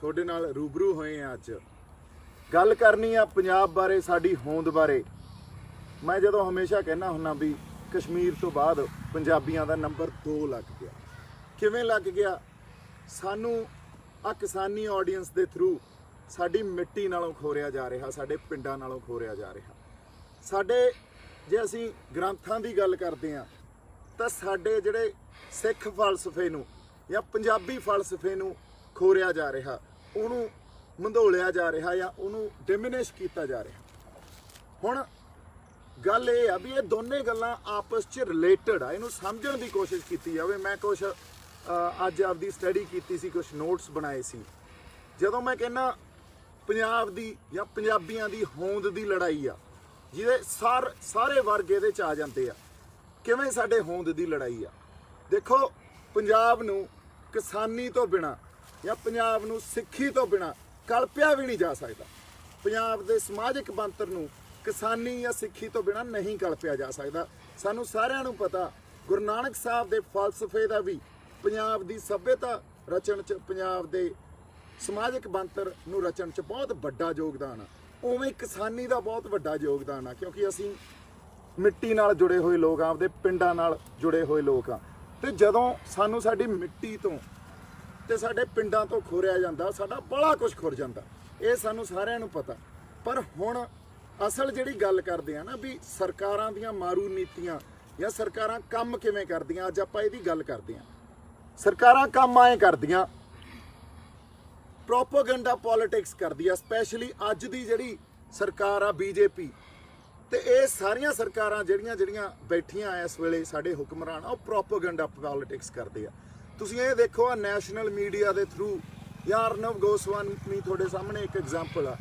ਤੁਹਾਡੇ ਨਾਲ रूबरू होए हैं। अज गल करनी आ पंजाब बारे, साडी होंद बारे। मैं जदों हमेशा कहना हुन्ना भी कश्मीर तो बाद पंजाबियां दा नंबर 2 लग गया। किवें लग गया? सानू आ किसानी ऑडियंस दे थ्रू साडी मिट्टी नालों खोरिया जा रहा, साडे पिंडां नालों खोरिया जा रहा। साडे जे असीं ग्रंथां दी गल करदे हां तां साडे जिहड़े सिख फलसफे नूं या पंजाबी फलसफे नूं खोरिया जा रहा, उहनूं मंधोलिया जा रहा या उहनूं डिमिनिश किया जा रहा। हुण गल ये आ भी ये दोने गल्लां आपस च रिलेटेड आ, इहनूं समझण दी कोशिश कीती जावे। मैं कुछ अज आपदी स्टडी कीती सी, कुछ नोट्स बनाए सी। जदों मैं कहना पंजाब दी या पंजाबियां दी होंद दी लड़ाई आ, जिहदे सारे वर्ग इहदे च आ जांदे आ, किवें साडे होंद दी लड़ाई आ। देखो, पंजाब नूं किसानी तो बिना या पंजाब नूं सिੱਖੀ तो बिना कल्पिया भी नहीं जा सकता। पंजाब दे समाजिक बनतर नूं किसानी या सिੱਖੀ तो बिना नहीं कल्पिया जा सकता। सानूं सारिआं नूं पता गुरु नानक साहब दे फलसफे दा भी पंजाब दी सभ्यता रचण च, पंजाब दे समाजिक बनतर नूं रचण च बहुत वड्डा योगदान आ। उवें किसानी दा बहुत वड्डा योगदान आ, क्योंकि असीं मिट्टी नाल जुड़े हुए लोग, आपदे पिंडां नाल जुड़े हुए लोग आ। ते जदों सानूं साडी मिट्टी तो ते साडे पिंडां तो खोरिया जांदा, साडा बड़ा कुछ खुर जांदा। ये सानूं सारिआं नूं पता। पर हुण असल जिहड़ी गल करदे आ ना भी सरकारां दीयां मारू नीतियां या सरकारां काम किवें करदियां, अज आपां इहदी गल करदे आ। सरकारां काम आए करदियां, प्रोपोगंडा पॉलिटिक्स करदी आ। स्पैशली अज दी जिहड़ी सरकार आ बीजेपी, ते ये सारियां सरकारां ਜਿਹੜੀਆਂ बैठियां इस वेले साडे हुक्मरान आ, प्रोपोगंडा पॉलिटिक्स करदे आ। तुसीं ये देखो, आ नैशनल मीडिया के थ्रू या अर्नब गोस्वामी थोड़े सामने एक एग्जाम्पल आ,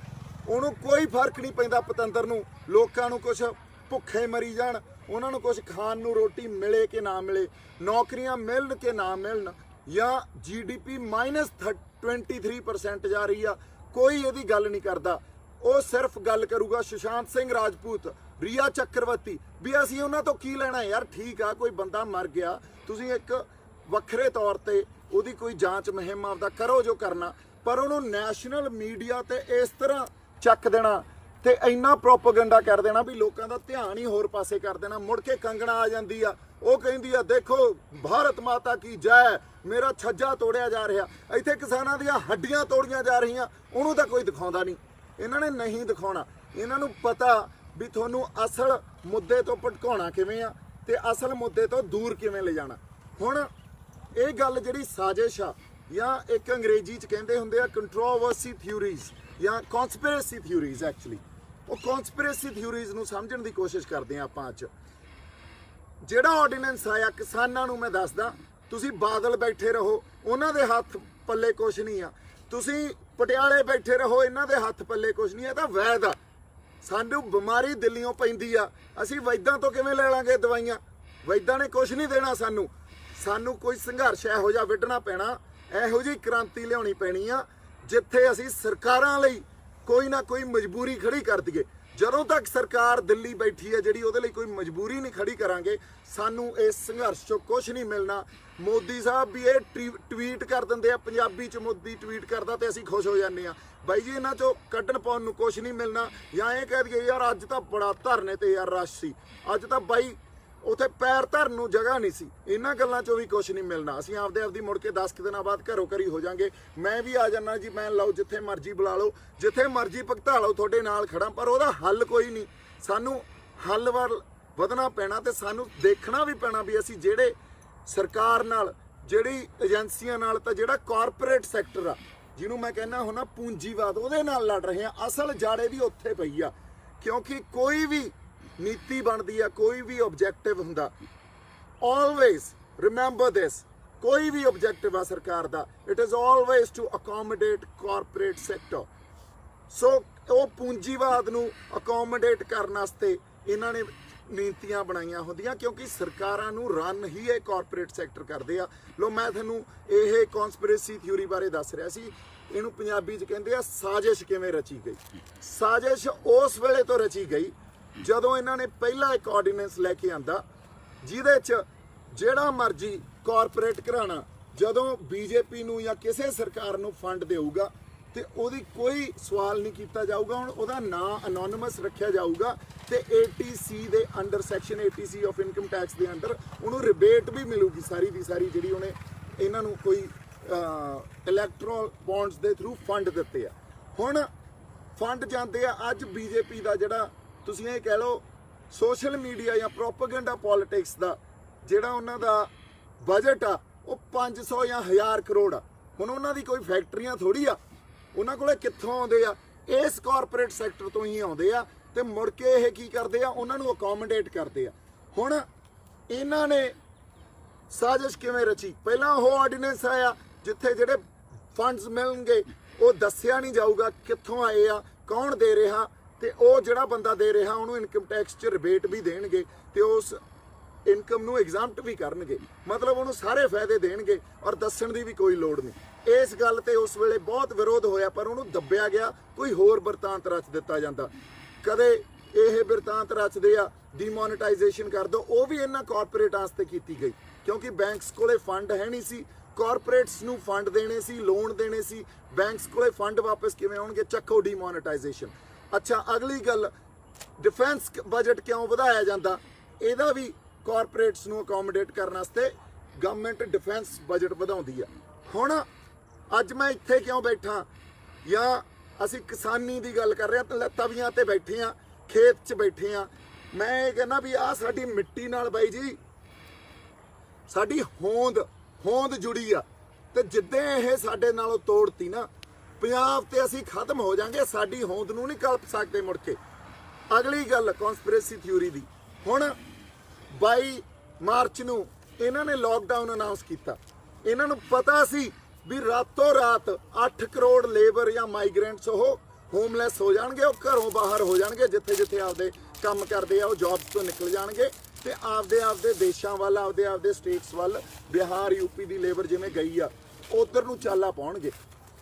उन्होंने कोई फर्क नहीं पैंदा पतंदर नूं, लोकां नूं कुछ भुखे मरी जाण, उन्हां नूं कुछ खाण नूं रोटी मिले कि ना मिले, नौकरियां मिलन कि ना मिलन, या GDP -23% जा रही आ, कोई इहदी गल नहीं करदा। वो सिर्फ गल करूगा सुशांत सिंह राजपूत, रिया चक्रवर्ती भी असीं उन्हां तो की लेना यार। ठीक आ, कोई बंदा मर गया, तुसीं एक ਵੱਖਰੇ तौर पर ਉਹਦੀ कोई जांच मुहिम आपदा करो जो करना, पर ਉਹਨੂੰ नैशनल मीडिया ते इस तरह ਚੱਕ देना ते ਇੰਨਾ प्रोपोगंडा कर देना भी लोगों का ध्यान ही होर पासे कर देना। मुड़ के कंगना आ जाती आ, वो कहती आ देखो भारत माता की जय, मेरा छज्जा तोड़िया जा रहा, इत्थे किसानां दीयां हड्डियां तोड़ियां जा रहीआं, ਉਹਨੂੰ ਤਾਂ कोई दिखाउंदा नहीं। इन्हां ने नहीं दिखाउणा, इन्हां नूं पता भी तुहानूं असल मुद्दे तो भटकाउणा किवें आ ते असल मुद्दे तो दूर किवें ले जाना। हुण ਇਹ ਗੱਲ ਜਿਹੜੀ ਸਾਜ਼ਿਸ਼ ਆ, ਜਾਂ ਇੱਕ ਅੰਗਰੇਜ਼ੀ ਚ ਕਹਿੰਦੇ ਹੁੰਦੇ ਆ ਕੰਟਰੋਵਰਸੀ ਥਿਊਰੀਜ਼ ਜਾਂ ਕਨਸਪੀਰੇਸੀ ਥਿਊਰੀਜ਼, ਐਕਚੁਅਲੀ ਉਹ ਕਨਸਪੀਰੇਸੀ ਥਿਊਰੀਜ਼ ਨੂੰ ਸਮਝਣ ਦੀ ਕੋਸ਼ਿਸ਼ ਕਰਦੇ ਆ ਆਪਾਂ। ਅੱਜ ਜਿਹੜਾ ਆਰਡੀਨੈਂਸ ਆਇਆ ਕਿਸਾਨਾਂ ਨੂੰ, ਮੈਂ ਦੱਸਦਾ, ਤੁਸੀਂ ਬਾਦਲ ਬੈਠੇ ਰਹੋ, ਉਹਨਾਂ ਦੇ ਹੱਥ ਪੱਲੇ ਕੁਛ ਨਹੀਂ ਆ। ਤੁਸੀਂ ਪਟਿਆਲੇ ਬੈਠੇ ਰਹੋ, ਇਹਨਾਂ ਦੇ ਹੱਥ ਪੱਲੇ ਕੁਛ ਨਹੀਂ ਆ। ਤਾਂ ਵੈਦ ਆ, ਸਾਨੂੰ ਬਿਮਾਰੀ ਦਿੱਲੀੋਂ ਪੈਂਦੀ ਆ, ਅਸੀਂ ਵੈਦਾਂ ਤੋਂ ਕਿਵੇਂ ਲੈ ਲਾਂਗੇ ਦਵਾਈਆਂ? ਵੈਦਾਂ ਨੇ ਕੁਛ ਨਹੀਂ ਦੇਣਾ ਸਾਨੂੰ। ਸਾਨੂੰ ਕੋਈ ਸੰਘਰਸ਼ ਇਹੋ ਜਿਹਾ ਵਿੱਢਣਾ ਪੈਣਾ, ਇਹੋ ਜਿਹੀ ਕ੍ਰਾਂਤੀ ਲਿਆਉਣੀ ਪੈਣੀ ਆ ਜਿੱਥੇ ਅਸੀਂ ਸਰਕਾਰਾਂ ਲਈ ਕੋਈ ਨਾ ਕੋਈ ਮਜਬੂਰੀ ਖੜੀ ਕਰ ਦਈਏ। ਜਦੋਂ ਤੱਕ ਸਰਕਾਰ ਦਿੱਲੀ ਬੈਠੀ ਹੈ ਜਿਹੜੀ, ਉਹਦੇ ਲਈ ਕੋਈ ਮਜਬੂਰੀ ਨਹੀਂ ਖੜੀ ਕਰਾਂਗੇ, ਸਾਨੂੰ ਇਸ ਸੰਘਰਸ਼ 'ਚੋਂ ਕੁਛ ਨਹੀਂ ਮਿਲਣਾ। ਮੋਦੀ ਸਾਹਿਬ ਵੀ ਇਹ ਟਵੀਟ ਕਰ ਦਿੰਦੇ ਆ ਪੰਜਾਬੀ 'ਚ, ਮੋਦੀ ਟਵੀਟ ਕਰਦਾ ਤੇ ਅਸੀਂ ਖੁਸ਼ ਹੋ ਜਾਂਦੇ ਆ। ਬਾਈ ਜੀ ਇਹਨਾਂ 'ਚੋਂ ਕੱਢਣ ਪਾਉਣ ਨੂੰ ਕੁਛ ਨਹੀਂ ਮਿਲਣਾ। ਜਾਂ ਇਹ ਕਹਿ ਦਈਏ ਯਾਰ ਅੱਜ ਤਾਂ ਬੜਾ ਧਰਨੇ ਤੇ ਯਾਰ ਰਸ਼ ਸੀ, ਅੱਜ ਤਾਂ ਬਾਈ ਉੱਥੇ ਪੈਰ ਧਰਨ ਨੂੰ ਜਗ੍ਹਾ ਨਹੀਂ ਸੀ, ਇਹਨਾਂ ਗੱਲਾਂ 'ਚੋਂ ਵੀ ਕੁਛ ਨਹੀਂ ਮਿਲਣਾ। ਅਸੀਂ ਆਪਦੀ ਮੁੜ ਕੇ 10 ਦਿਨਾਂ ਬਾਅਦ ਘਰੋਂ ਘਰੀ ਹੋ ਜਾਾਂਗੇ। ਮੈਂ ਵੀ ਆ ਜਾਣਾ ਜੀ, ਮੈਂ ਲਓ ਜਿੱਥੇ ਮਰਜ਼ੀ ਬੁਲਾ ਲਓ, ਜਿੱਥੇ ਮਰਜ਼ੀ ਭੁਗਤਾ ਲਓ, ਤੁਹਾਡੇ ਨਾਲ ਖੜਾ, ਪਰ ਉਹਦਾ ਹੱਲ ਕੋਈ ਨਹੀਂ। ਸਾਨੂੰ ਹੱਲ ਵੱਲ ਵਧਣਾ ਪੈਣਾ ਤੇ ਸਾਨੂੰ ਦੇਖਣਾ ਵੀ ਪੈਣਾ ਵੀ ਅਸੀਂ ਜਿਹੜੇ ਸਰਕਾਰ ਨਾਲ, ਜਿਹੜੀ ਏਜੰਸੀਆਂ ਨਾਲ, ਤਾਂ ਜਿਹੜਾ ਕਾਰਪੋਰੇਟ ਸੈਕਟਰ ਆ ਜਿਹਨੂੰ ਮੈਂ ਕਹਿੰਦਾ ਹੁੰਦਾ ਪੂੰਜੀਵਾਦ, ਉਹਦੇ ਨਾਲ ਲੜ ਰਹੇ ਆ। ਅਸਲ ਜਾੜੇ ਵੀ ਉੱਥੇ ਪਈ ਆ, ਕਿਉਂਕਿ ਕੋਈ ਵੀ ਨੀਤੀ ਬਣਦੀ ਆ, ਕੋਈ ਵੀ ਆਬਜੈਕਟਿਵ ਹੁੰਦਾ, ਆਲਵੇਜ਼ ਰਿਮੈਂਬਰ ਦਿਸ, ਕੋਈ ਵੀ ਆਬਜੈਕਟਿਵ ਆ ਸਰਕਾਰ ਦਾ, it is always to accommodate corporate sector. So ਉਹ ਪੂੰਜੀਵਾਦ ਨੂੰ ਅਕੋਮੋਡੇਟ ਕਰਨ ਵਾਸਤੇ ਇਹਨਾਂ ਨੇ ਨੀਤੀਆਂ ਬਣਾਈਆਂ ਹੁੰਦੀਆਂ, ਕਿਉਂਕਿ ਸਰਕਾਰਾਂ ਨੂੰ ਰਨ ਹੀ ਇਹ ਕਾਰਪੋਰੇਟ ਸੈਕਟਰ ਕਰਦੇ ਆ। ਲੋ ਮੈਂ ਤੁਹਾਨੂੰ ਇਹ ਕਨਸਪੀਰੇਸੀ ਥਿਊਰੀ ਬਾਰੇ ਦੱਸ ਰਿਹਾ ਸੀ। ਇਹਨੂੰ ਪੰਜਾਬੀ 'ਚ ਕਹਿੰਦੇ ਆ ਸਾਜ਼ਿਸ਼ ਕਿਵੇਂ ਰਚੀ ਗਈ। ਸਾਜ਼ਿਸ਼ ਉਸ ਵੇਲੇ ਤੋਂ ਰਚੀ ਗਈ ਜਦੋਂ ਇਹਨਾਂ ਨੇ ਪਹਿਲਾ ਇੱਕ ਆਰਡੀਨੈਂਸ ਲੈ ਕੇ ਆਂਦਾ, ਜਿਹਦੇ 'ਚ ਜਿਹੜਾ ਮਰਜ਼ੀ ਕਾਰਪੋਰੇਟ ਘਰਾਣਾ ਜਦੋਂ ਬੀਜੇਪੀ ਨੂੰ ਜਾਂ ਕਿਸੇ ਸਰਕਾਰ ਨੂੰ ਫੰਡ ਦੇਊਗਾ, ਤੇ ਉਹਦੀ ਕੋਈ ਸਵਾਲ ਨਹੀਂ ਕੀਤਾ ਜਾਊਗਾ। ਹੁਣ ਉਹਦਾ ਨਾਂ ਅਨੋਨਿਮਸ ਰੱਖਿਆ ਜਾਊਗਾ ਤੇ ATC ਦੇ under section ATC of income tax ਦੇ ਅੰਡਰ ਉਹਨੂੰ ਰਿਬੇਟ ਵੀ ਮਿਲੂਗੀ ਸਾਰੀ ਦੀ ਸਾਰੀ, ਜਿਹੜੀ ਉਹਨੇ ਇਹਨਾਂ ਨੂੰ ਕੋਈ ਇਲੈਕਟਰਲ ਬੌਂਡਸ ਦੇ ਥਰੂ ਫੰਡ ਦਿੱਤੇ ਆ। ਹੁਣ ਫੰਡ ਜਾਂਦੇ ਆ ਅੱਜ BJP ਦਾ ਜਿਹੜਾ ਤੁਸੀਂ ਇਹ ਕਹਿ ਲਓ ਸੋਸ਼ਲ ਮੀਡੀਆ ਜਾਂ ਪ੍ਰੋਪੇਗੈਂਡਾ ਪੋਲਿਟਿਕਸ ਦਾ ਜਿਹੜਾ ਉਹਨਾਂ ਦਾ ਬਜਟ ਆ ਉਹ 500 ਜਾਂ 1000 ਕਰੋੜ ਆ। ਹੁਣ ਉਹਨਾਂ ਦੀ ਕੋਈ ਫੈਕਟਰੀਆਂ ਥੋੜੀ ਆ, ਉਹਨਾਂ ਕੋਲੇ ਕਿੱਥੋਂ ਆਉਂਦੇ ਆ? ਇਸ ਕਾਰਪੋਰੇਟ ਸੈਕਟਰ ਤੋਂ ਹੀ ਆਉਂਦੇ ਆ ਤੇ ਮੁੜ ਕੇ ਇਹ ਕੀ ਕਰਦੇ ਆ, ਉਹਨਾਂ ਨੂੰ ਅਕੋਮੋਡੇਟ ਕਰਦੇ ਆ। ਹੁਣ ਇਹਨਾਂ ਨੇ ਸਾਜ਼ਿਸ਼ ਕਿਵੇਂ ਰਚੀ? ਪਹਿਲਾਂ ਉਹ ਆਰਡੀਨੈਂਸ ਆਇਆ ਜਿੱਥੇ ਜਿਹੜੇ ਫੰਡਸ ਮਿਲਣਗੇ ਉਹ ਦੱਸਿਆ ਨਹੀਂ ਜਾਊਗਾ ਕਿੱਥੋਂ ਆਏ ਆ, ਕੌਣ ਦੇ ਰਿਹਾ, ਤੇ ਉਹ ਜਿਹੜਾ ਬੰਦਾ ਦੇ ਰਿਹਾ ਉਹਨੂੰ ਇਨਕਮ ਟੈਕਸ 'ਚ ਰਿਬੇਟ ਵੀ ਦੇਣਗੇ ਤੇ ਉਸ ਇਨਕਮ ਨੂੰ ਐਗਜ਼ਾਮਟ ਵੀ ਕਰਨਗੇ, ਮਤਲਬ ਉਹਨੂੰ ਸਾਰੇ ਫਾਇਦੇ ਦੇਣਗੇ ਔਰ ਦੱਸਣ ਦੀ ਵੀ ਕੋਈ ਲੋੜ ਨਹੀਂ। ਇਸ ਗੱਲ ਤੇ ਉਸ ਵੇਲੇ ਬਹੁਤ ਵਿਰੋਧ ਹੋਇਆ ਪਰ ਉਹਨੂੰ ਦੱਬਿਆ ਗਿਆ, ਕੋਈ ਹੋਰ ਬਿਰਤਾਂਤ ਰਚ ਦਿੱਤਾ ਜਾਂਦਾ। ਕਦੇ ਇਹ ਬਿਰਤਾਂਤ ਰਚਦੇ ਆ ਡੀਮੋਨੇਟਾਈਜੇਸ਼ਨ ਕਰ ਦੋ, ਉਹ ਵੀ ਇਹਨਾਂ ਕਾਰਪੋਰੇਟਾਂ ਵਾਸਤੇ ਕੀਤੀ ਗਈ ਕਿਉਂਕਿ ਬੈਂਕਸ ਕੋਲੇ ਫੰਡ ਹੈ ਨਹੀਂ ਸੀ, ਕਾਰਪੋਰੇਟਸ ਨੂੰ ਫੰਡ ਦੇਣੇ ਸੀ, ਲੋਨ ਦੇਣੇ ਸੀ, ਬੈਂਕਸ ਕੋਲੇ ਫੰਡ ਵਾਪਸ ਕਿਵੇਂ ਆਉਣਗੇ? ਚੱਕੋ ਡੀਮੋਨੇਟਾਈਜੇਸ਼ਨ। ਅੱਛਾ, ਅਗਲੀ ਗੱਲ, ਡਿਫੈਂਸ ਬਜਟ ਕਿਉਂ ਵਧਾਇਆ ਜਾਂਦਾ? ਇਹਦਾ ਵੀ ਕਾਰਪੋਰੇਟਸ ਨੂੰ ਅਕੋਮੋਡੇਟ ਕਰਨ ਵਾਸਤੇ ਗਵਰਨਮੈਂਟ ਡਿਫੈਂਸ ਬਜਟ ਵਧਾਉਂਦੀ ਆ। ਹੁਣ ਅੱਜ ਮੈਂ ਇੱਥੇ ਕਿਉਂ ਬੈਠਾ ਜਾਂ ਅਸੀਂ ਕਿਸਾਨੀ ਦੀ ਗੱਲ ਕਰ ਰਹੇ ਹਾਂ, ਤਵੀਆਂ ਤੇ ਬੈਠੇ ਆ, ਖੇਤ 'ਚ ਬੈਠੇ ਆ, ਮੈਂ ਇਹ ਕਹਿੰਦਾ ਵੀ ਆਹ ਸਾਡੀ ਮਿੱਟੀ ਨਾਲ ਬਾਈ ਜੀ ਸਾਡੀ ਹੋਂਦ ਜੁੜੀ ਆ ਤੇ ਜਿੱਦਾਂ ਇਹ ਸਾਡੇ ਨਾਲੋਂ ਤੋੜਤੀ ਨਾ ਪੰਜਾਬ ਤੇ ਅਸੀਂ ਖਤਮ ਹੋ ਜਾਾਂਗੇ, ਸਾਡੀ ਹੋਂਦ ਨੂੰ ਨਹੀਂ ਕਲਪ ਸਕਦੇ ਮੁੜ ਕੇ। ਅਗਲੀ ਗੱਲ ਕਨਸਪੀਰੇਸੀ ਥਿਊਰੀ ਦੀ। ਹੁਣ 22 ਮਾਰਚ ਨੂੰ ਇਹਨਾਂ ਨੇ ਲੋਕਡਾਊਨ ਅਨਾਉਂਸ ਕੀਤਾ, ਇਹਨਾਂ ਨੂੰ ਪਤਾ ਸੀ ਵੀ ਰਾਤੋਂ ਰਾਤ 8 ਕਰੋੜ ਲੇਬਰ ਜਾਂ ਮਾਈਗ੍ਰੈਂਟਸ ਉਹ ਹੋਮਲੈਸ ਹੋ ਜਾਣਗੇ, ਉਹ ਘਰੋਂ ਬਾਹਰ ਹੋ ਜਾਣਗੇ, ਜਿੱਥੇ ਜਿੱਥੇ ਆਪਦੇ ਕੰਮ ਕਰਦੇ ਆ ਉਹ ਜੌਬਸ ਤੋਂ ਨਿਕਲ ਜਾਣਗੇ ਤੇ ਆਪਦੇ ਦੇਸ਼ਾਂ ਵੱਲ, ਆਪਦੇ ਸਟੇਟਸ ਵੱਲ, ਬਿਹਾਰ UP ਦੀ ਲੇਬਰ ਜਿਵੇਂ ਗਈ ਆ ਉਧਰ ਨੂੰ ਚਾਲਾ ਪਾਉਣਗੇ।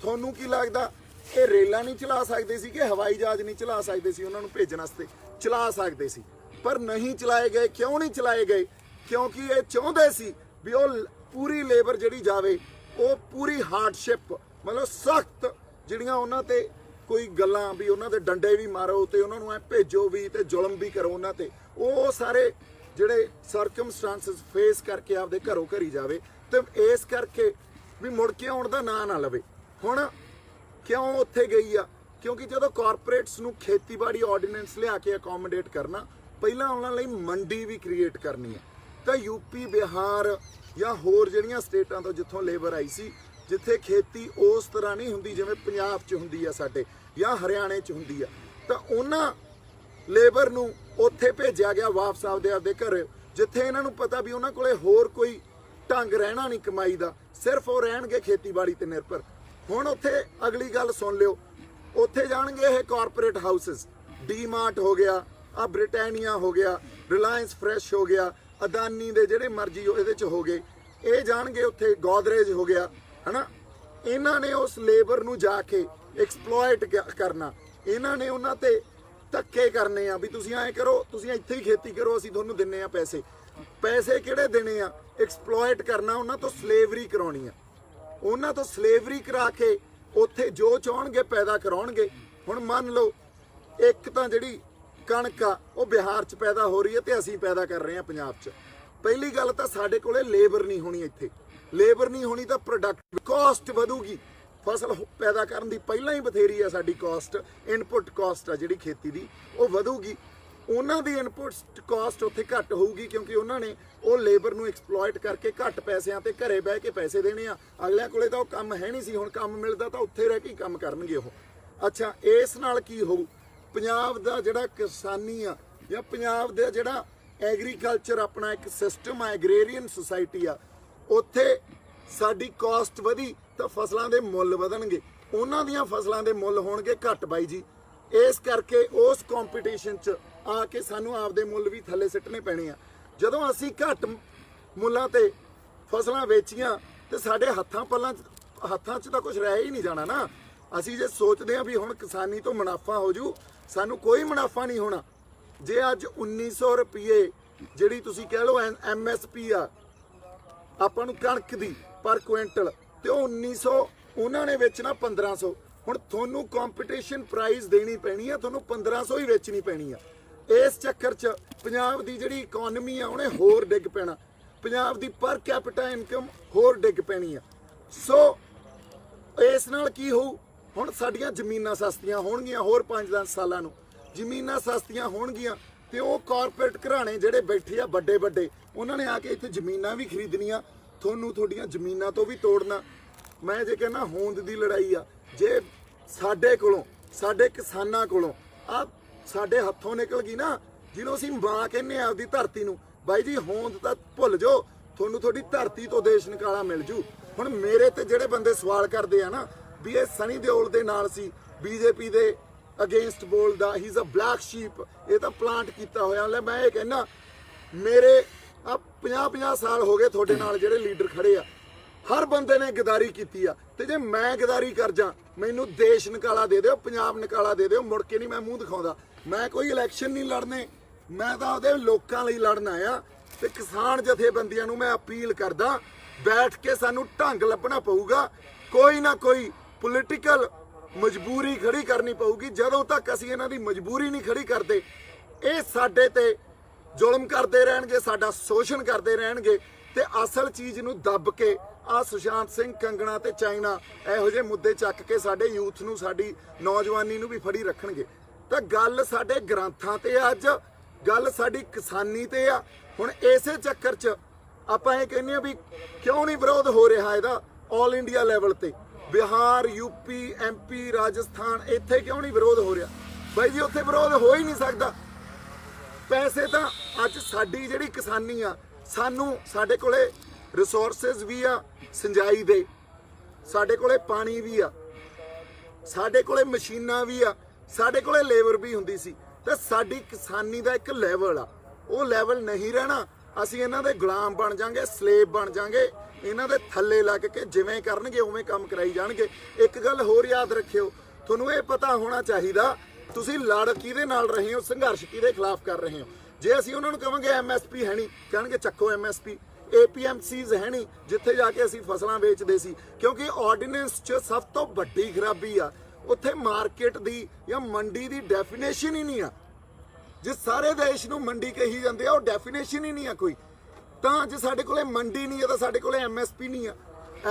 ਤੁਹਾਨੂੰ ਕੀ ਲੱਗਦਾ ਇਹ ਰੇਲਾਂ ਨਹੀਂ ਚਲਾ ਸਕਦੇ ਸੀ ਕਿ ਹਵਾਈ ਜਹਾਜ਼ ਨਹੀਂ ਚਲਾ ਸਕਦੇ ਸੀ? ਉਹਨਾਂ ਨੂੰ ਭੇਜਣ ਵਾਸਤੇ ਚਲਾ ਸਕਦੇ ਸੀ ਪਰ ਨਹੀਂ ਚਲਾਏ ਗਏ। ਕਿਉਂ ਨਹੀਂ ਚਲਾਏ ਗਏ? ਕਿਉਂਕਿ ਇਹ ਚਾਹੁੰਦੇ ਸੀ ਵੀ ਉਹ ਪੂਰੀ ਲੇਬਰ ਜਿਹੜੀ ਜਾਵੇ ਉਹ ਪੂਰੀ ਹਾਰਡਸ਼ਿਪ, ਮਤਲਬ ਸਖਤ ਜਿਹੜੀਆਂ ਉਹਨਾਂ ਤੇ ਕੋਈ ਗੱਲਾਂ ਵੀ ਉਹਨਾਂ ਦੇ ਡੰਡੇ ਵੀ ਮਾਰੋ ਤੇ ਉਹਨਾਂ ਨੂੰ ਐ ਭੇਜੋ ਵੀ ਤੇ ਜ਼ੁਲਮ ਵੀ ਕਰੋ ਉਹਨਾਂ ਤੇ, ਉਹ ਸਾਰੇ ਜਿਹੜੇ ਸਰਕਮਸਟੈਂਸਸ ਫੇਸ ਕਰਕੇ ਆਪਦੇ ਘਰੋਂ ਘਰੀ ਜਾਵੇ ਤੇ ਇਸ ਕਰਕੇ ਵੀ ਮੁੜ ਕੇ ਆਉਣ ਦਾ ਨਾਂ ਨਾ ਲਵੇ। ਹੁਣ ਕਿਉਂ ਉੱਥੇ ਗਈ ਆ? ਕਿਉਂਕਿ ਜਦੋਂ ਕਾਰਪੋਰੇਟਸ ਨੂੰ ਖੇਤੀਬਾੜੀ ਆਰਡੀਨੈਂਸ ਲਿਆ ਕੇ ਅਕੋਮੋਡੇਟ ਕਰਨਾ, ਪਹਿਲਾਂ ਉਹਨਾਂ ਲਈ ਮੰਡੀ ਵੀ ਕ੍ਰੀਏਟ ਕਰਨੀ ਹੈ ਤਾਂ UP ਬਿਹਾਰ ਜਾਂ ਹੋਰ ਜਿਹੜੀਆਂ ਸਟੇਟਾਂ ਤੋਂ ਜਿੱਥੋਂ ਲੇਬਰ ਆਈ ਸੀ, ਜਿੱਥੇ ਖੇਤੀ ਉਸ ਤਰ੍ਹਾਂ ਨਹੀਂ ਹੁੰਦੀ ਜਿਵੇਂ ਪੰਜਾਬ 'ਚ ਹੁੰਦੀ ਆ ਸਾਡੇ ਜਾਂ ਹਰਿਆਣੇ 'ਚ ਹੁੰਦੀ ਆ, ਤਾਂ ਉਹਨਾਂ ਲੇਬਰ ਨੂੰ ਉੱਥੇ ਭੇਜਿਆ ਗਿਆ ਵਾਪਸ ਆਪਦੇ ਘਰ, ਜਿੱਥੇ ਇਹਨਾਂ ਨੂੰ ਪਤਾ ਵੀ ਉਹਨਾਂ ਕੋਲੇ ਹੋਰ ਕੋਈ ਢੰਗ ਰਹਿਣਾ ਨਹੀਂ ਕਮਾਈ ਦਾ, ਸਿਰਫ ਉਹ ਰਹਿਣਗੇ ਖੇਤੀਬਾੜੀ ਤੇ ਨਿਰਭਰ। ਹੁਣ ਉੱਥੇ ਅਗਲੀ ਗੱਲ ਸੁਣ ਲਿਓ, ਉੱਥੇ ਜਾਣਗੇ ਇਹ ਕਾਰਪੋਰੇਟ ਹਾਊਸਸ, ਡੀਮਾਰਟ ਹੋ ਗਿਆ, ਆ ਬ੍ਰਿਟਾਨੀਆ ਹੋ ਗਿਆ, ਰਿਲਾਇੰਸ ਫਰੈਸ਼ ਹੋ ਗਿਆ, ਅਦਾਨੀ ਦੇ ਜਿਹੜੇ ਮਰਜ਼ੀ ਇਹਦੇ 'ਚ ਹੋ ਗਏ, ਇਹ ਜਾਣਗੇ ਉੱਥੇ, ਗੋਦਰੇਜ ਹੋ ਗਿਆ, ਹਨਾ। ਇਹਨਾਂ ਨੇ ਉਸ ਲੇਬਰ ਨੂੰ ਜਾ ਕੇ ਐਕਸਪਲੋਇਟ ਕਰਨਾ, ਇਹਨਾਂ ਨੇ ਉਹਨਾਂ ਤੇ ਧੱਕੇ ਕਰਨੇ ਆ ਵੀ ਤੁਸੀਂ ਐਂ ਕਰੋ, ਤੁਸੀਂ ਇੱਥੇ ਹੀ ਖੇਤੀ ਕਰੋ, ਅਸੀਂ ਤੁਹਾਨੂੰ ਦਿੰਨੇ ਆ ਪੈਸੇ। ਪੈਸੇ ਕਿਹੜੇ ਦੇਣੇ ਆ? ਐਕਸਪਲੋਇਟ ਕਰਨਾ, ਉਹਨਾਂ ਤੋਂ ਸਲੇਵਰੀ ਕਰਾਉਣੀ ਆ, ਉਹਨਾਂ ਤੋਂ ਸਲੇਵਰੀ ਕਰਾ ਕੇ ਉੱਥੇ ਜੋ ਚਾਹਣਗੇ ਪੈਦਾ ਕਰਾਉਣਗੇ। ਹੁਣ ਮੰਨ ਲਓ ਇੱਕ ਤਾਂ ਜਿਹੜੀ ਕਣਕ ਆ ਉਹ ਬਿਹਾਰ 'ਚ ਪੈਦਾ ਹੋ ਰਹੀ ਹੈ ਤੇ ਅਸੀਂ ਪੈਦਾ ਕਰ ਰਹੇ ਹਾਂ ਪੰਜਾਬ 'ਚ। ਪਹਿਲੀ ਗੱਲ ਤਾਂ ਸਾਡੇ ਕੋਲੇ ਲੇਬਰ ਨਹੀਂ ਹੋਣੀ, ਇੱਥੇ ਲੇਬਰ ਨਹੀਂ ਹੋਣੀ ਤਾਂ ਪ੍ਰੋਡਕਟ ਕਾਸਟ ਵਧੂਗੀ। ਫਸਲ ਪੈਦਾ ਕਰਨ ਦੀ ਪਹਿਲਾਂ ਹੀ ਬਥੇਰੀ ਆ ਸਾਡੀ ਕਾਸਟ, ਇਨਪੁੱਟ ਕਾਸਟ ਆ ਜਿਹੜੀ ਖੇਤੀ ਦੀ ਉਹ ਵਧੂਗੀ, ਉਹਨਾਂ ਦੀ ਇਨਪੁੱਟ ਕਾਸਟ ਉੱਥੇ ਘੱਟ ਹੋਊਗੀ ਕਿਉਂਕਿ ਉਹਨਾਂ ਨੇ ਉਹ ਲੇਬਰ ਨੂੰ ਐਕਸਪਲੋਇਟ ਕਰਕੇ ਘੱਟ ਪੈਸਿਆਂ ਤੇ ਘਰੇ ਬਹਿ ਕੇ ਪੈਸੇ ਦੇਣੇ ਆ। ਅਗਲਿਆਂ ਕੋਲੇ ਤਾਂ ਉਹ ਕੰਮ ਹੈ ਨਹੀਂ ਸੀ, ਹੁਣ ਕੰਮ ਮਿਲਦਾ ਤਾਂ ਉੱਥੇ ਰਹਿ ਕੇ ਕੰਮ ਕਰਨਗੇ ਉਹ। ਅੱਛਾ, ਇਸ ਨਾਲ ਕੀ ਹੋਊ? ਪੰਜਾਬ ਦਾ ਜਿਹੜਾ ਕਿਸਾਨੀ ਆ ਜਾਂ ਪੰਜਾਬ ਦਾ ਜਿਹੜਾ ਐਗਰੀਕਲਚਰ ਆਪਣਾ ਇੱਕ ਸਿਸਟਮ ਆ, ਐਗਰੇਰੀਅਨ ਸੁਸਾਇਟੀ ਆ, ਉੱਥੇ ਸਾਡੀ ਕਾਸਟ ਵਧੀ ਤਾਂ ਫਸਲਾਂ ਦੇ ਮੁੱਲ ਵਧਣਗੇ, ਉਹਨਾਂ ਦੀਆਂ ਫਸਲਾਂ ਦੇ ਮੁੱਲ ਹੋਣਗੇ ਘੱਟ ਬਾਈ ਜੀ। ਇਸ ਕਰਕੇ ਉਸ ਕੰਪੀਟੀਸ਼ਨ 'ਚ ਆ ਕੇ ਸਾਨੂੰ ਆਪਦੇ ਮੁੱਲ ਵੀ ਥੱਲੇ ਸਿੱਟਣੇ ਪੈਣੇ ਆ। ਜਦੋਂ ਅਸੀਂ ਘੱਟ ਮੁੱਲਾਂ ਤੇ ਫਸਲਾਂ ਵੇਚੀਆਂ ਤੇ ਸਾਡੇ ਹੱਥਾਂ 'ਚ ਤਾਂ ਕੁਝ ਰਹਿ ਹੀ ਨਹੀਂ ਜਾਣਾ ਨਾ। ਅਸੀਂ ਜੇ ਸੋਚਦੇ ਹਾਂ ਵੀ ਹੁਣ ਕਿਸਾਨੀ ਤੋਂ ਮੁਨਾਫਾ ਹੋ ਜੂ, ਸਾਨੂੰ ਕੋਈ ਮੁਨਾਫਾ ਨਹੀਂ ਹੋਣਾ। ਜੇ ਅੱਜ 1900 ਰੁਪਏ ਜਿਹੜੀ ਤੁਸੀਂ ਕਹਿ ਲਓ MSP ਆ ਆਪਾਂ ਨੂੰ ਕਣਕ ਦੀ ਪਰ ਕੁਇੰਟਲ, ਤੇ ਉਹ 1900 ਉਹਨਾਂ ਨੇ ਵੇਚਣਾ 1500, ਹੁਣ ਤੁਹਾਨੂੰ ਕੰਪੀਟੀਸ਼ਨ ਪ੍ਰਾਈਸ ਦੇਣੀ ਪੈਣੀ ਆ, ਤੁਹਾਨੂੰ 1500 ਹੀ ਵੇਚਣੀ ਪੈਣੀ ਆ। ਇਸ ਚੱਕਰ 'ਚ ਪੰਜਾਬ ਦੀ ਜਿਹੜੀ ਇਕਨੋਮੀ ਆ ਉਹਨੇ ਹੋਰ ਡਿੱਗ ਪੈਣਾ, ਪੰਜਾਬ ਦੀ ਪਰ ਕੈਪੀਟਾ ਇਨਕਮ ਹੋਰ ਡਿੱਗ ਪੈਣੀ ਆ। ਸੋ ਇਸ ਨਾਲ ਕੀ ਹੋਊ, ਹੁਣ ਸਾਡੀਆਂ ਜ਼ਮੀਨਾਂ ਸਸਤੀਆਂ ਹੋਣਗੀਆਂ, ਹੋਰ 5-10 ਸਾਲਾਂ ਨੂੰ ਜ਼ਮੀਨਾਂ ਸਸਤੀਆਂ ਹੋਣਗੀਆਂ ਤੇ ਉਹ ਕਾਰਪੋਰੇਟ ਘਰਾਣੇ ਜਿਹੜੇ ਬੈਠੇ ਆ ਵੱਡੇ ਵੱਡੇ, ਉਹਨਾਂ ਨੇ ਆ ਕੇ ਇੱਥੇ ਜ਼ਮੀਨਾਂ ਵੀ ਖਰੀਦਣੀਆਂ, ਤੁਹਾਨੂੰ ਤੁਹਾਡੀਆਂ ਜ਼ਮੀਨਾਂ ਤੋਂ ਵੀ ਤੋੜਨਾ। ਮੈਂ ਜੇ ਕਹਿੰਦਾ ਹੋਂਦ ਦੀ ਲੜਾਈ ਆ, ਜੇ ਸਾਡੇ ਕੋਲੋਂ, ਸਾਡੇ ਕਿਸਾਨਾਂ ਕੋਲੋਂ ਆ ਸਾਡੇ ਹੱਥੋਂ ਨਿਕਲ ਗਈ ਨਾ, ਜਿਹਨੂੰ ਅਸੀਂ ਮਾਂ ਕਹਿੰਦੇ ਆ ਆਪਦੀ ਧਰਤੀ ਨੂੰ, ਬਾਈ ਜੀ ਹੋਂਦ ਤਾਂ ਭੁੱਲ ਜਾਓ, ਤੁਹਾਨੂੰ ਤੁਹਾਡੀ ਧਰਤੀ ਤੋਂ ਦੇਸ਼ ਨਿਕਾਲਾ ਮਿਲ ਜੂ। ਹੁਣ ਮੇਰੇ ਤੇ ਜਿਹੜੇ ਬੰਦੇ ਸਵਾਲ ਕਰਦੇ ਆ ਨਾ ਵੀ ਇਹ ਸਨੀ ਦਿਓਲ ਦੇ ਨਾਲ ਸੀ, ਬੀਜੇਪੀ ਦੇ ਅਗੇਂਸਟ ਬੋਲਦਾ, he is a black sheep, ਇਹ ਤਾਂ ਪਲਾਂਟ ਕੀਤਾ ਹੋਇਆ। ਲੈ ਮੈਂ ਇਹ ਕਹਿੰਦਾ ਮੇਰੇ ਆ 50-50 ਸਾਲ ਹੋ ਗਏ ਤੁਹਾਡੇ ਨਾਲ ਜਿਹੜੇ ਲੀਡਰ ਖੜੇ ਆ, ਹਰ ਬੰਦੇ ਨੇ ਗਦਾਰੀ ਕੀਤੀ ਆ, ਤੇ ਜੇ ਮੈਂ ਗਦਾਰੀ ਕਰ ਜਾ, ਮੈਨੂੰ ਦੇਸ਼ ਨਿਕਾਲਾ ਦੇ ਦਿਓ, ਪੰਜਾਬ ਨਿਕਾਲਾ ਦੇ ਦਿਓ, ਮੁੜ ਕੇ ਨਹੀਂ ਮੈਂ ਮੂੰਹ ਦਿਖਾਉਂਦਾ। ਮੈਂ ਕੋਈ ਇਲੈਕਸ਼ਨ ਨਹੀਂ ਲੜਨੇ, ਮੈਂ ਤਾਂ ਉਹਦੇ ਲੋਕਾਂ ਲਈ ਲੜਨਾ ਆ। ਤੇ ਕਿਸਾਨ ਜਥੇਬੰਦੀਆਂ ਨੂੰ ਮੈਂ ਅਪੀਲ ਕਰਦਾ, ਬੈਠ ਕੇ ਸਾਨੂੰ ਢੰਗ ਲੱਭਣਾ ਪਊਗਾ, ਕੋਈ ਨਾ ਕੋਈ ਪੋਲੀਟੀਕਲ ਮਜਬੂਰੀ ਖੜੀ ਕਰਨੀ ਪਊਗੀ। ਜਦੋਂ ਤੱਕ ਅਸੀਂ ਇਹਨਾਂ ਦੀ ਮਜਬੂਰੀ ਨਹੀਂ ਖੜੀ ਕਰਦੇ, ਇਹ ਸਾਡੇ ਤੇ ਜ਼ੁਲਮ ਕਰਦੇ ਰਹਿਣਗੇ, ਸਾਡਾ ਸ਼ੋਸ਼ਣ ਕਰਦੇ ਰਹਿਣਗੇ, ਤੇ ਅਸਲ ਚੀਜ਼ ਨੂੰ ਦੱਬ ਕੇ ਆ ਸੁਸ਼ਾਂਤ ਸਿੰਘ, ਕੰਗਣਾ ਤੇ ਚਾਈਨਾ ਇਹੋ ਜਿਹੇ ਮੁੱਦੇ ਚੱਕ ਕੇ ਸਾਡੇ ਯੂਥ ਨੂੰ, ਸਾਡੀ ਨੌਜਵਾਨੀ ਨੂੰ ਵੀ ਫੜੀ ਰੱਖਣਗੇ। ਤਾਂ ਗੱਲ ਸਾਡੇ ਗ੍ਰੰਥਾਂ ਤੇ ਆ, ਅੱਜ ਗੱਲ ਸਾਡੀ ਕਿਸਾਨੀ ਤੇ ਆ। ਹੁਣ ਇਸੇ ਚੱਕਰ 'ਚ ਆਪਾਂ ਇਹ ਕਹਿੰਦੇ ਆ ਵੀ ਕਿਉਂ ਨਹੀਂ ਵਿਰੋਧ ਹੋ ਰਿਹਾ ਇਹਦਾ ਆਲ ਇੰਡੀਆ ਲੈਵਲ ਤੇ, ਬਿਹਾਰ, ਯੂਪੀ, ਐਮਪੀ, ਰਾਜਸਥਾਨ, ਇੱਥੇ ਕਿਉਂ ਨਹੀਂ ਵਿਰੋਧ ਹੋ ਰਿਹਾ? ਬਾਈ ਜੀ ਉੱਥੇ ਵਿਰੋਧ ਹੋ ਹੀ ਨਹੀਂ ਸਕਦਾ। ਪੈਸੇ ਤਾਂ ਅੱਜ ਸਾਡੀ ਜਿਹੜੀ ਕਿਸਾਨੀ ਆ, ਸਾਨੂੰ, ਸਾਡੇ ਕੋਲੇ ਰਿਸੋਰਸਿਸ ਵੀ ਆ ਸਿੰਜਾਈ ਦੇ, ਸਾਡੇ ਕੋਲੇ ਪਾਣੀ ਵੀ ਆ, ਸਾਡੇ ਕੋਲੇ ਮਸ਼ੀਨਾਂ ਵੀ ਆ, ਸਾਡੇ ਕੋਲੇ ਲੇਬਰ ਵੀ ਹੁੰਦੀ ਸੀ, ਤੇ ਸਾਡੀ ਕਿਸਾਨੀ ਦਾ ਇੱਕ ਲੈਵਲ ਆ, ਉਹ ਲੈਵਲ ਨਹੀਂ ਰਹਿਣਾ। ਅਸੀਂ ਇਹਨਾਂ ਦੇ ਗੁਲਾਮ ਬਣ ਜਾਾਂਗੇ, ਸਲੇਬ ਬਣ ਜਾਾਂਗੇ, ਇਹਨਾਂ ਦੇ ਥੱਲੇ ਲੱਗ ਕੇ ਜਿਵੇਂ ਕਰਨਗੇ ਉਵੇਂ ਕੰਮ ਕਰਾਈ ਜਾਣਗੇ। ਇੱਕ ਗੱਲ ਹੋਰ ਯਾਦ ਰੱਖਿਓ, ਤੁਹਾਨੂੰ ਇਹ ਪਤਾ ਹੋਣਾ ਚਾਹੀਦਾ ਤੁਸੀਂ ਲੜ ਕਿਹਦੇ ਨਾਲ ਰਹੇ ਹੋ, ਸੰਘਰਸ਼ ਕਿਹਦੇ ਖਿਲਾਫ ਕਰ ਰਹੇ ਹੋ। ਜੇ ਅਸੀਂ ਉਹਨਾਂ ਨੂੰ ਕਹਾਂਗੇ ਐਮਐਸਪੀ ਹੈ ਨਹੀਂ, ਕਹਿਣਗੇ ਚੱਕੋ ਐਮਐਸਪੀ। APMCs ਹੈ ਨਹੀਂ, ਜਿੱਥੇ ਜਾ ਕੇ ਅਸੀਂ ਫਸਲਾਂ ਵੇਚਦੇ ਸੀ, ਕਿਉਂਕਿ ਆਰਡੀਨੈਂਸ 'ਚ ਸਭ ਤੋਂ ਵੱਡੀ ਖਰਾਬੀ ਆ, ਉੱਥੇ ਮਾਰਕੀਟ ਦੀ ਜਾਂ ਮੰਡੀ ਦੀ ਡੈਫੀਨੇਸ਼ਨ ਹੀ ਨਹੀਂ ਆ। ਜੇ ਸਾਰੇ ਦੇਸ਼ ਨੂੰ ਮੰਡੀ ਕਹੀ ਜਾਂਦੇ ਆ, ਉਹ ਡੈਫੀਨੇਸ਼ਨ ਹੀ ਨਹੀਂ ਆ ਕੋਈ। ਤਾਂ ਜੇ ਸਾਡੇ ਕੋਲੇ ਮੰਡੀ ਨਹੀਂ ਹੈ ਤਾਂ ਸਾਡੇ ਕੋਲੇ MSP ਨਹੀਂ ਆ।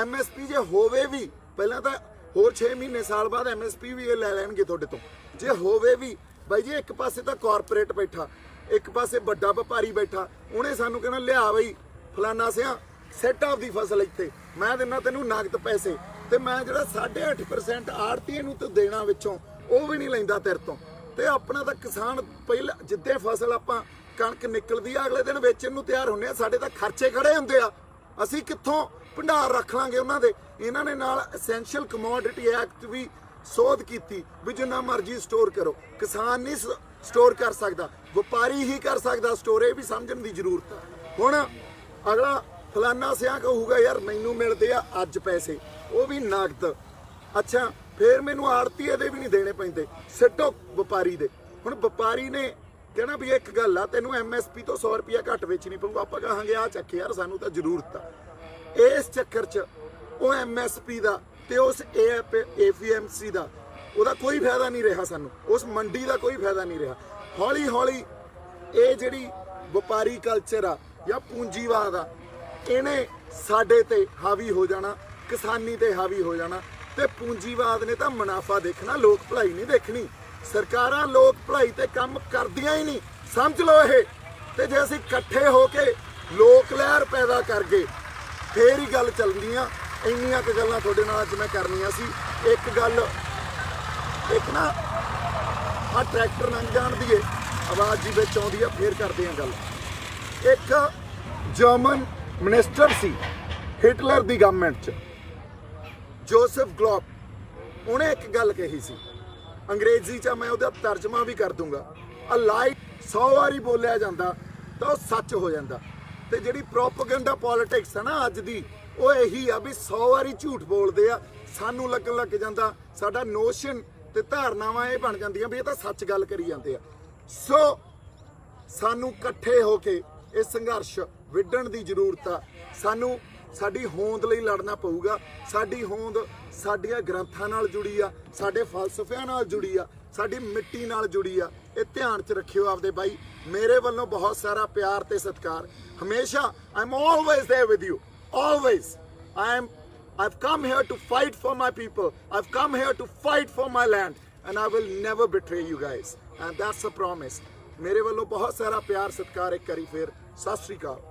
MSP ਜੇ ਹੋਵੇ ਵੀ, ਪਹਿਲਾਂ ਤਾਂ ਹੋਰ 6 ਮਹੀਨੇ ਸਾਲ ਬਾਅਦ MSP ਵੀ ਇਹ ਲੈ ਲੈਣਗੇ ਤੁਹਾਡੇ ਤੋਂ। ਜੇ ਹੋਵੇ ਵੀ ਬਾਈ ਜੀ, ਇੱਕ ਪਾਸੇ ਤਾਂ ਕਾਰਪੋਰੇਟ ਬੈਠਾ, ਇੱਕ ਪਾਸੇ ਵੱਡਾ ਵਪਾਰੀ ਬੈਠਾ, ਉਹਨੇ ਸਾਨੂੰ ਕਹਿਣਾ ਲਿਆ ਬਈ ਫਲਾਨਾ ਸਿਆ ਸੈਟ ਆਫ ਦੀ ਫਸਲ ਇੱਥੇ, ਮੈਂ ਦਿੰਦਾ ਤੈਨੂੰ ਨਗਦ ਪੈਸੇ, ਤੇ ਮੈਂ ਜਿਹੜਾ 8.5% ਆੜਤੀਏ ਨੂੰ ਤੂੰ ਦੇਣਾ ਵਿੱਚੋਂ, ਉਹ ਵੀ ਨਹੀਂ ਲੈਂਦਾ ਤੇਰੇ ਤੋਂ। ਤੇ ਆਪਣਾ ਤਾਂ ਕਿਸਾਨ ਪਹਿਲਾਂ ਜਿੱਦੇ ਫਸਲ ਆਪਾਂ ਕਣਕ ਨਿਕਲਦੀ ਆ, ਅਗਲੇ ਦਿਨ ਵੇਚਣ ਨੂੰ ਤਿਆਰ ਹੁੰਦੇ ਆ, ਸਾਡੇ ਤਾਂ ਖਰਚੇ ਖੜੇ ਹੁੰਦੇ ਆ, ਅਸੀਂ ਕਿੱਥੋਂ ਭੰਡਾਰ ਰੱਖ ਲਾਂਗੇ ਉਹਨਾਂ ਦੇ। ਇਹਨਾਂ ਨੇ ਨਾਲ ਐਸੈਂਸ਼ੀਅਲ ਕਮੋਡਿਟੀ ਐਕਟ ਵੀ ਸੋਧ ਕੀਤੀ ਵੀ ਜਿੰਨਾ ਮਰਜ਼ੀ ਸਟੋਰ ਕਰੋ, ਕਿਸਾਨ ਨਹੀਂ ਸਟੋਰ ਕਰ ਸਕਦਾ, ਵਪਾਰੀ ਹੀ ਕਰ ਸਕਦਾ ਸਟੋਰ। ਇਹ ਵੀ ਸਮਝਣ ਦੀ ਜ਼ਰੂਰਤ ਆ। ਹੁਣ ਅਗਲਾ ਫਲਾਨਾ ਸਿਆ ਕਹੂਗਾ ਯਾਰ ਮੈਨੂੰ ਮਿਲਦੇ ਆ ਅੱਜ ਪੈਸੇ, ਉਹ ਵੀ ਨਗਦ, ਅੱਛਾ ਫਿਰ ਮੈਨੂੰ ਆੜਤੀਏ ਦੇ ਵੀ ਨਹੀਂ ਦੇਣੇ ਪੈਂਦੇ, ਸਿੱਟੋ ਵਪਾਰੀ ਦੇ। ਹੁਣ ਵਪਾਰੀ ਨੇ ਕਹਿਣਾ ਵੀ ਇੱਕ ਗੱਲ ਆ, ਤੈਨੂੰ MSP ਤੋਂ 100 ਰੁਪਇਆ ਘੱਟ ਵੇਚਣੀ ਪਊਗਾ, ਆਪਾਂ ਕਹਾਂਗੇ ਆ ਚੱਕ ਯਾਰ ਸਾਨੂੰ ਤਾਂ ਜ਼ਰੂਰਤ ਆ। ਇਸ ਚੱਕਰ 'ਚ ਉਹ MSP ਦਾ ਤੇ ਉਸ APMC ਦਾ ਉਹਦਾ ਕੋਈ ਫਾਇਦਾ ਨਹੀਂ ਰਿਹਾ ਸਾਨੂੰ, ਉਸ ਮੰਡੀ ਦਾ ਕੋਈ ਫਾਇਦਾ ਨਹੀਂ ਰਿਹਾ। ਹੌਲੀ ਹੌਲੀ ਇਹ ਜਿਹੜੀ ਵਪਾਰੀ ਕਲਚਰ ਆ ਜਾਂ ਪੂੰਜੀਵਾਦ ਆ, ਇਹਨੇ ਸਾਡੇ ਤੇ ਹਾਵੀ ਹੋ ਜਾਣਾ, ਕਿਸਾਨੀ ਤੇ ਹਾਵੀ ਹੋ ਜਾਣਾ। ਤੇ ਪੂੰਜੀਵਾਦ ਨੇ ਤਾਂ ਮੁਨਾਫਾ ਦੇਖਣਾ, ਲੋਕ ਭਲਾਈ ਨਹੀਂ ਦੇਖਣੀ। ਸਰਕਾਰਾਂ ਲੋਕ ਭਲਾਈ ਤੇ ਕੰਮ ਕਰਦੀਆਂ ਹੀ ਨਹੀਂ, ਸਮਝ ਲਓ ਇਹ। ਤੇ ਜੇ ਅਸੀਂ ਇਕੱਠੇ ਹੋ ਕੇ ਲੋਕ ਲਹਿਰ ਪੈਦਾ ਕਰ ਗਏ, ਫੇਰ ਹੀ ਗੱਲ ਚੱਲਦੀਆਂ। ਇੰਨੀਆਂ ਕੁ ਗੱਲਾਂ ਤੁਹਾਡੇ ਨਾਲ ਅੱਜ ਮੈਂ ਕਰਨੀਆਂ ਸੀ। ਇੱਕ ਗੱਲ, ਇੱਕ ਨਾ ਆ ਟਰੈਕਟਰ ਲੰਘ ਜਾਣ ਦੀ ਆਵਾਜ਼ ਜੀ ਵਿੱਚ ਆਉਂਦੀ ਆ, ਫੇਰ ਕਰਦੇ ਆ ਗੱਲ। ਇੱਕ ਜਰਮਨ ਮਿਨਿਸਟਰ ਸੀ ਹਿਟਲਰ ਦੀ ਗਵਰਨਮੈਂਟ 'ਚ, ਜੋਸਫ ਗਲੋਬ, ਉਹਨੇ ਇੱਕ ਗੱਲ ਕਹੀ ਸੀ ਅੰਗਰੇਜ਼ੀ 'ਚ, ਮੈਂ ਉਹਦਾ ਤਰਜਮਾ ਵੀ ਕਰ ਦੂੰਗਾ। ਆ ਲਾਈ 100 ਵਾਰੀ ਬੋਲਿਆ ਜਾਂਦਾ ਤਾਂ ਉਹ ਸੱਚ ਹੋ ਜਾਂਦਾ। ਤੇ ਜਿਹੜੀ ਪ੍ਰੋਪੇਗੈਂਡਾ ਪੋਲਿਟਿਕਸ ਹੈ ਨਾ ਅੱਜ ਦੀ, ਉਹ ਇਹੀ ਆ ਵੀ 100 ਵਾਰੀ ਝੂਠ ਬੋਲਦੇ ਆ, ਸਾਨੂੰ ਲੱਗਣ ਲੱਗ ਜਾਂਦਾ, ਸਾਡਾ ਨੋਸ਼ਨ ਤੇ ਧਾਰਨਾਵਾਂ ਇਹ ਬਣ ਜਾਂਦੀਆਂ ਵੀ ਇਹ ਤਾਂ ਸੱਚ ਗੱਲ ਕਰੀ ਜਾਂਦੇ ਆ। ਸੋ ਸਾਨੂੰ ਇਕੱਠੇ ਹੋ ਕੇ ਇਹ ਸੰਘਰਸ਼ ਵਿੱਢਣ ਦੀ ਜ਼ਰੂਰਤ ਆ। ਸਾਨੂੰ ਸਾਡੀ ਹੋਂਦ ਲਈ ਲੜਨਾ ਪਊਗਾ। ਸਾਡੀ ਹੋਂਦ ਸਾਡੀਆਂ ਗ੍ਰੰਥਾਂ ਨਾਲ ਜੁੜੀ ਆ, ਸਾਡੇ ਫਲਸਫਿਆਂ ਨਾਲ ਜੁੜੀ ਆ, ਸਾਡੀ ਮਿੱਟੀ ਨਾਲ ਜੁੜੀ ਆ। ਇਹ ਧਿਆਨ 'ਚ ਰੱਖਿਓ ਆਪਦੇ ਬਾਈ। ਮੇਰੇ ਵੱਲੋਂ ਬਹੁਤ ਸਾਰਾ ਪਿਆਰ ਤੇ ਸਤਿਕਾਰ ਹਮੇਸ਼ਾ। I am always there with you, always. I've come here to fight for my people. I've come here to fight for my land. And I will never betray you guys. And that's a promise. ਮੇਰੇ ਵੱਲੋਂ ਬਹੁਤ ਸਾਰਾ ਪਿਆਰ ਸਤਿਕਾਰ ਇੱਕ ਵਾਰੀ ਫੇਰ। ਸਤਿ ਸ਼੍ਰੀ ਅਕਾਲ।